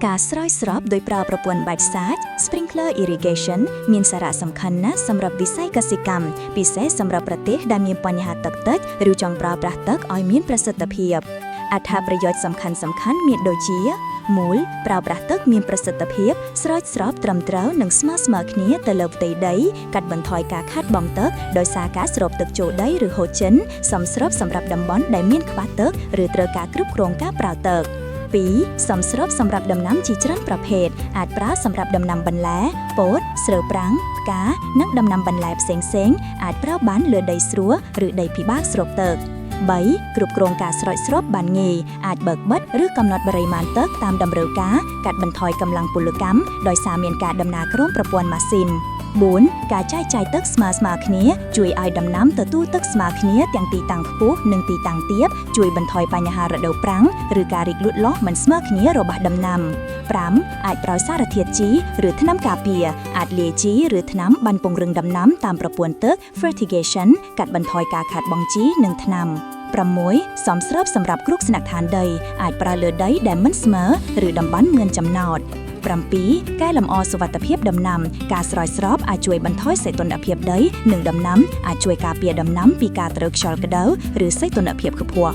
ការស្រោចស្រពដោយប្រើប្រព័ន្ធបាច់សាច់ Sprinkler Irrigation មានសារៈសំខាន់ណាស់សម្រាប់វិស័យកសិកម្មពិសេសសម្រាប់ប្រទេសដែលមានបញ្ហាទឹកតិចឬចង់ប្រើប្រាស់ទឹកឲ្យមានប្រសិទ្ធភាពអត្ថប្រយោជន៍សំខាន់មានដូចជាមូលប្រើប្រាស់ទឹកមានប្រសិទ្ធភាពស្រោចស្រពត្រឹមត្រូវនិងស្មើគ្នាទៅលើផ្ទៃដីកាត់បន្ថយការខាតបង់ទឹកដោយសារការស្រូបទឹកចូលដីឬហូរចិនសមស្របសម្រាប់តំបន់ដែលមានខ្វះទឹកឬត្រូវការគ្រប់គ្រងការប្រើទឹក2សមស្របសម្រាប់ដំណាំជាច្រើនប្រភេទអាចប្រើសម្រាប់ដំណាំបន្លែពោតស្រូវប្រាំងផ្កានិងដំណាំបន្លែផ្សេងអាចប្រើបានលើដីស្រួលឬដីពិបាកស្រូបទឹក3គ្រប់គ្រងការស្រោចស្រពបានងាយអាចបើកបិទឬកំណត់បរិមាណទឹកតាមតម្រូវការកាត់បន្ថយកម្លាំងពលកម្មដោយសារមានការដំណើរក្រុមប្រព័ន្ធម៉ាស៊ីន4ការចែកចាយទឹកស្មើគ្នាជួយឲ្យដំណាំទទួលទឹកស្មើគ្នាទាំងទីតាំងខ្ពស់និងទីតាំងទាបជួយបន្ថយបញ្ហារដូវប្រាំងឬការរីកលូតលាស់មិនស្មើគ្នារបស់ដំណាំ5អាចប្រើសារធាតុជីឬថ្នាំការពារអាចលាយជីឬថ្នាំបាញ់ពង្រឹងដំណាំតាមប្រព័ន្ធទឹក fertigation កាត់បន្ថយការខាតបង់ជីនិងថ្នាំ6សមស្របសម្រាប់គ្រោះស្នាក់ឋានដីអាចប្រើលើដីដែលមិនស្មើឬតំបន់មានចំណោទ7កែលម្អសុវត្ថិភាពដំណាំការស្រោចស្រពអាចជួយបន្ថយសីតុណ្ហភាពដីនិងដំណាំអាចជួយការពារដំណាំពីការត្រូវខ្យល់ក្តៅឬសីតុណ្ហភាពខ្ពស់